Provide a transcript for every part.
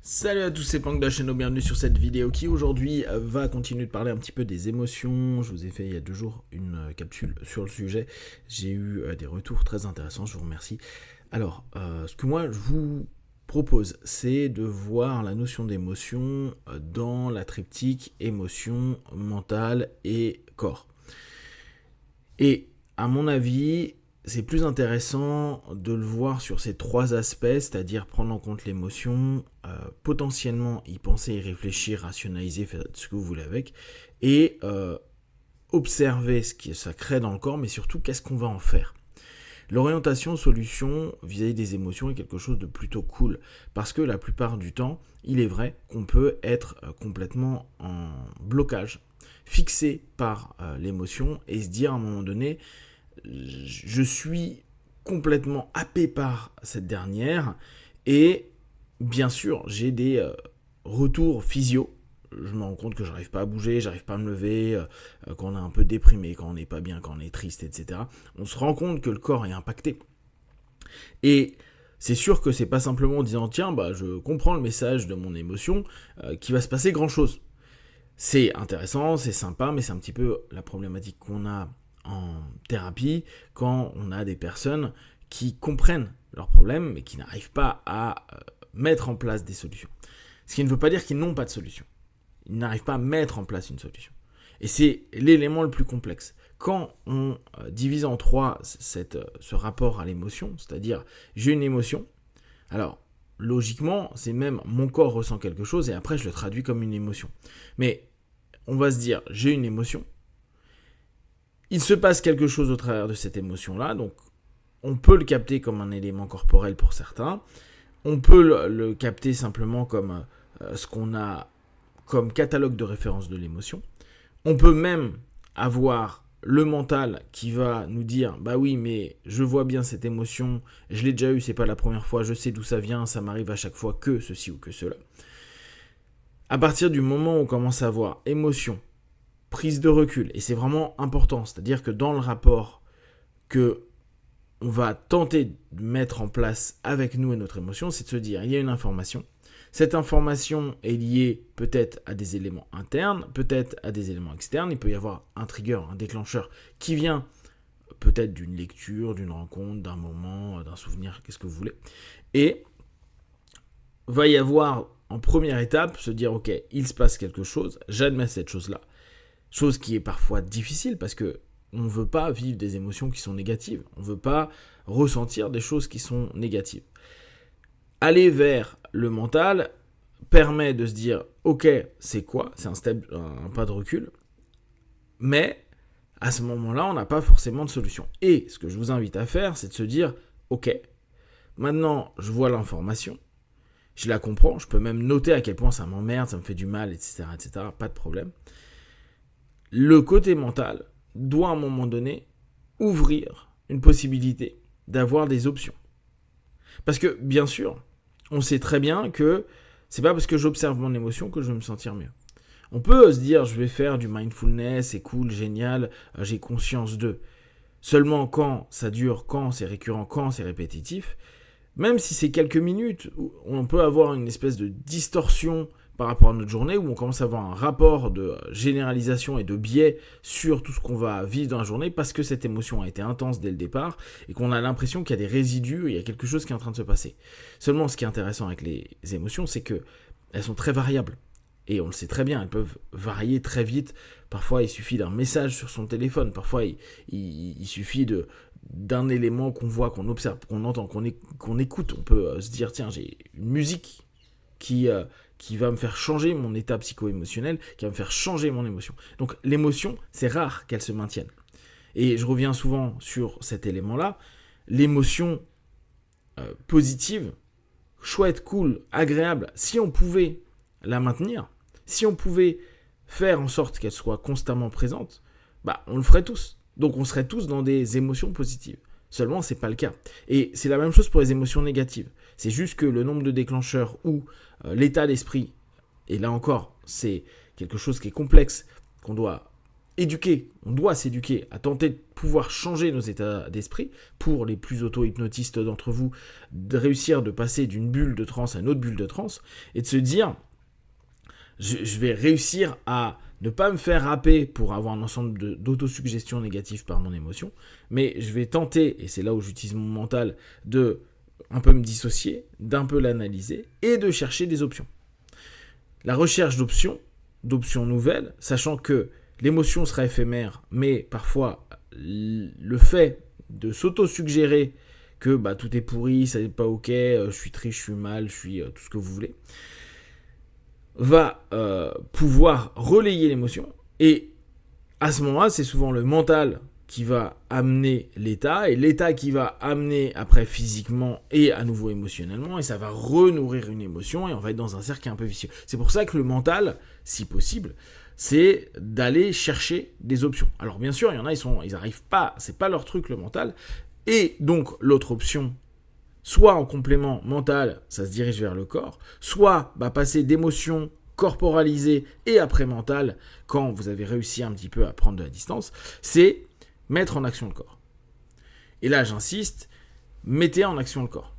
Salut à tous, c'est Pank de la chaîne, bienvenue sur cette vidéo qui aujourd'hui va continuer de parler un petit peu des émotions. Je vous ai fait il y a 2 jours une capsule sur le sujet, j'ai eu des retours très intéressants, je vous remercie. Alors, ce que moi je vous propose, c'est de voir la notion d'émotion dans la triptyque émotion, mentale et corps. Et à mon avis, c'est plus intéressant de le voir sur ces 3 aspects, c'est-à-dire prendre en compte l'émotion, potentiellement y penser, y réfléchir, rationaliser, faire ce que vous voulez avec, et observer ce que ça crée dans le corps, mais surtout qu'est-ce qu'on va en faire. L'orientation solution vis-à-vis des émotions est quelque chose de plutôt cool, parce que la plupart du temps, il est vrai qu'on peut être complètement en blocage, fixé par l'émotion, et se dire à un moment donné, je suis complètement happé par cette dernière, et bien sûr, j'ai des retours physio. Je me rends compte que j'arrive pas à bouger, j'arrive pas à me lever, quand on est un peu déprimé, quand on n'est pas bien, quand on est triste, etc. On se rend compte que le corps est impacté. Et c'est sûr que c'est pas simplement en disant tiens, je comprends le message de mon émotion, qu'il va se passer grand chose. C'est intéressant, c'est sympa, mais c'est un petit peu la problématique qu'on a en thérapie quand on a des personnes qui comprennent leurs problèmes mais qui n'arrivent pas à mettre en place des solutions. Ce qui ne veut pas dire qu'ils n'ont pas de solution. Ils n'arrivent pas à mettre en place une solution. Et c'est l'élément le plus complexe. Quand on divise en 3 ce rapport à l'émotion, c'est-à-dire j'ai une émotion, alors logiquement, c'est même mon corps ressent quelque chose et après je le traduis comme une émotion. Mais on va se dire, j'ai une émotion, il se passe quelque chose au travers de cette émotion-là, donc on peut le capter comme un élément corporel pour certains, on peut le capter simplement comme ce qu'on a comme catalogue de référence de l'émotion, on peut même avoir le mental qui va nous dire bah oui mais je vois bien cette émotion, je l'ai déjà eu, c'est pas la première fois, je sais d'où ça vient, ça m'arrive à chaque fois que ceci ou que cela. À partir du moment où on commence à avoir émotion, prise de recul, et c'est vraiment important, c'est-à-dire que dans le rapport que on va tenter de mettre en place avec nous et notre émotion, c'est de se dire il y a une information. Cette information est liée peut-être à des éléments internes, peut-être à des éléments externes. Il peut y avoir un trigger, un déclencheur qui vient peut-être d'une lecture, d'une rencontre, d'un moment, d'un souvenir, qu'est-ce que vous voulez. Et va y avoir en première étape se dire ok, il se passe quelque chose, j'admets cette chose-là. Chose qui est parfois difficile parce que on ne veut pas vivre des émotions qui sont négatives. On ne veut pas ressentir des choses qui sont négatives. Aller vers le mental permet de se dire ok, c'est quoi ? C'est un pas de recul. Mais à ce moment-là, on n'a pas forcément de solution. Et ce que je vous invite à faire, c'est de se dire ok, maintenant je vois l'information, je la comprends, je peux même noter à quel point ça m'emmerde, ça me fait du mal, etc., etc., pas de problème. Le côté mental doit à un moment donné ouvrir une possibilité d'avoir des options. Parce que bien sûr, on sait très bien que c'est pas parce que j'observe mon émotion que je vais me sentir mieux. On peut se dire je vais faire du mindfulness, c'est cool, génial, j'ai conscience de. Seulement quand ça dure, quand c'est récurrent, quand c'est répétitif, même si c'est quelques minutes, on peut avoir une espèce de distorsion par rapport à notre journée, où on commence à avoir un rapport de généralisation et de biais sur tout ce qu'on va vivre dans la journée, parce que cette émotion a été intense dès le départ, et qu'on a l'impression qu'il y a des résidus, il y a quelque chose qui est en train de se passer. Seulement, ce qui est intéressant avec les émotions, c'est qu'elles sont très variables. Et on le sait très bien, elles peuvent varier très vite. Parfois, il suffit d'un message sur son téléphone. Parfois, il suffit d'un élément qu'on voit, qu'on observe, qu'on entend, qu'on écoute. On peut se dire, tiens, j'ai une musique qui va me faire changer mon état psycho-émotionnel, qui va me faire changer mon émotion. Donc l'émotion, c'est rare qu'elle se maintienne. Et je reviens souvent sur cet élément-là. L'émotion positive, chouette, cool, agréable, si on pouvait la maintenir, si on pouvait faire en sorte qu'elle soit constamment présente, on le ferait tous. Donc on serait tous dans des émotions positives. Seulement, c'est pas le cas. Et c'est la même chose pour les émotions négatives. C'est juste que le nombre de déclencheurs ou l'état d'esprit, et là encore, c'est quelque chose qui est complexe, qu'on doit éduquer, on doit s'éduquer à tenter de pouvoir changer nos états d'esprit, pour les plus auto-hypnotistes d'entre vous, de réussir de passer d'une bulle de transe à une autre bulle de transe, et de se dire, je vais réussir à ne pas me faire happer pour avoir un ensemble d'autosuggestions négatives par mon émotion, mais je vais tenter, et c'est là où j'utilise mon mental, de un peu me dissocier, d'un peu l'analyser, et de chercher des options. La recherche d'options nouvelles, sachant que l'émotion sera éphémère, mais parfois le fait de s'auto-suggérer que tout est pourri, ça n'est pas ok, je suis triste, je suis mal, je suis tout ce que vous voulez, va pouvoir relayer l'émotion. Et à ce moment-là, c'est souvent le mental qui va amener l'état, et l'état qui va amener après physiquement et à nouveau émotionnellement, et ça va renourrir une émotion, et on va être dans un cercle un peu vicieux. C'est pour ça que le mental, si possible, c'est d'aller chercher des options. Alors bien sûr, il y en a, ils n'arrivent pas, c'est pas leur truc le mental, et donc l'autre option, soit en complément mental, ça se dirige vers le corps, soit passer d'émotions corporalisées et après mental, quand vous avez réussi un petit peu à prendre de la distance, c'est mettre en action le corps. Et là, j'insiste, mettez en action le corps.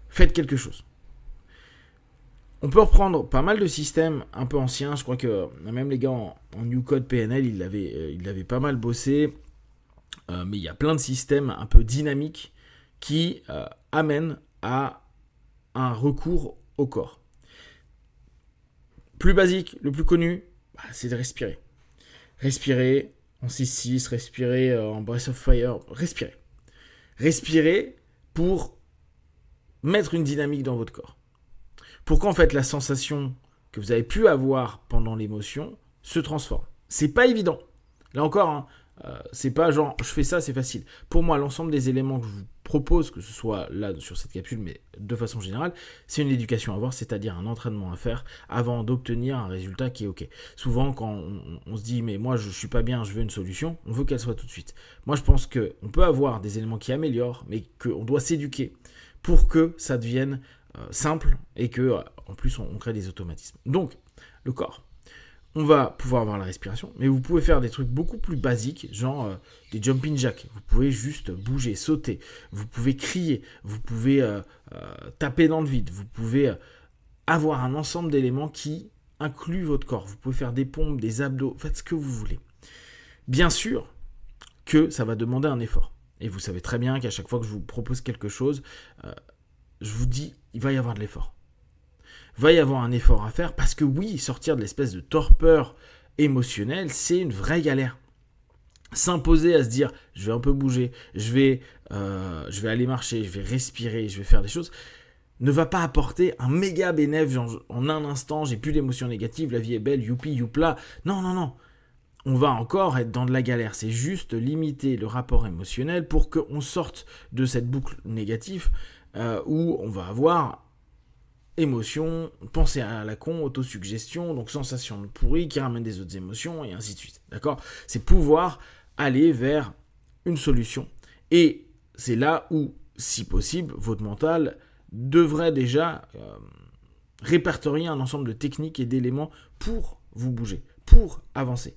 Faites quelque chose. On peut reprendre pas mal de systèmes un peu anciens. Je crois que même les gars en New Code PNL, ils l'avaient pas mal bossé. Mais il y a plein de systèmes un peu dynamiques qui amènent à un recours au corps. Plus basique, le plus connu, c'est de respirer. Respirer en 6-6, respirer en Breath of Fire, respirer. Respirer pour mettre une dynamique dans votre corps. Pour qu'en fait la sensation que vous avez pu avoir pendant l'émotion se transforme. C'est pas évident. Là encore, c'est pas genre je fais ça, c'est facile. Pour moi, l'ensemble des éléments que je vous propose, que ce soit là sur cette capsule, mais de façon générale, c'est une éducation à avoir, c'est-à-dire un entraînement à faire avant d'obtenir un résultat qui est ok. Souvent, quand on se dit mais moi je suis pas bien, je veux une solution, on veut qu'elle soit tout de suite. Moi, je pense qu'on peut avoir des éléments qui améliorent, mais qu'on doit s'éduquer pour que ça devienne simple et que en plus on crée des automatismes. Donc, le corps. On va pouvoir avoir la respiration, mais vous pouvez faire des trucs beaucoup plus basiques, genre des jumping jacks. Vous pouvez juste bouger, sauter, vous pouvez crier, vous pouvez taper dans le vide, vous pouvez avoir un ensemble d'éléments qui incluent votre corps. Vous pouvez faire des pompes, des abdos, faites ce que vous voulez. Bien sûr que ça va demander un effort. Et vous savez très bien qu'à chaque fois que je vous propose quelque chose, je vous dis, il va y avoir de l'effort. Va y avoir un effort à faire parce que oui, sortir de l'espèce de torpeur émotionnelle, c'est une vraie galère. S'imposer à se dire, je vais un peu bouger, je vais aller marcher, je vais respirer, je vais faire des choses, ne va pas apporter un méga bénéfice en un instant, j'ai plus d'émotions négatives, la vie est belle, youpi, youpla. Non. On va encore être dans de la galère. C'est juste limiter le rapport émotionnel pour qu'on sorte de cette boucle négative où on va avoir émotion, pensée à la con, autosuggestion, donc sensation de pourri qui ramène des autres émotions et ainsi de suite. D'accord ? C'est pouvoir aller vers une solution. Et c'est là où, si possible, votre mental devrait déjà répertorier un ensemble de techniques et d'éléments pour vous bouger, pour avancer.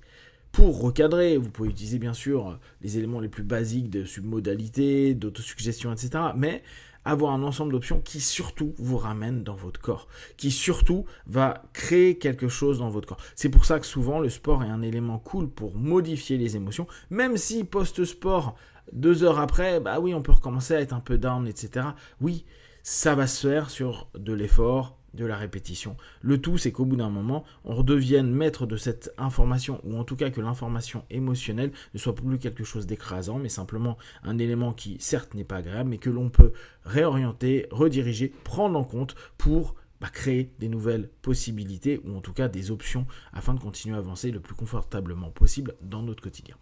Pour recadrer, vous pouvez utiliser bien sûr les éléments les plus basiques de submodalité, d'autosuggestion, etc. Mais avoir un ensemble d'options qui surtout vous ramène dans votre corps, qui surtout va créer quelque chose dans votre corps. C'est pour ça que souvent le sport est un élément cool pour modifier les émotions, même si post-sport, 2 heures après, oui, on peut recommencer à être un peu down, etc. Oui, ça va se faire sur de l'effort, de la répétition. Le tout, c'est qu'au bout d'un moment, on redevienne maître de cette information, ou en tout cas que l'information émotionnelle ne soit plus quelque chose d'écrasant, mais simplement un élément qui, certes, n'est pas agréable, mais que l'on peut réorienter, rediriger, prendre en compte pour créer des nouvelles possibilités, ou en tout cas des options, afin de continuer à avancer le plus confortablement possible dans notre quotidien.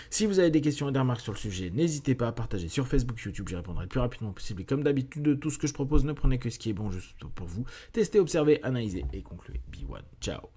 Si vous avez des questions et des remarques sur le sujet, n'hésitez pas à partager sur Facebook, YouTube, j'y répondrai le plus rapidement possible. Et comme d'habitude, tout ce que je propose, ne prenez que ce qui est bon juste pour vous. Testez, observez, analysez et concluez. Be one. Ciao.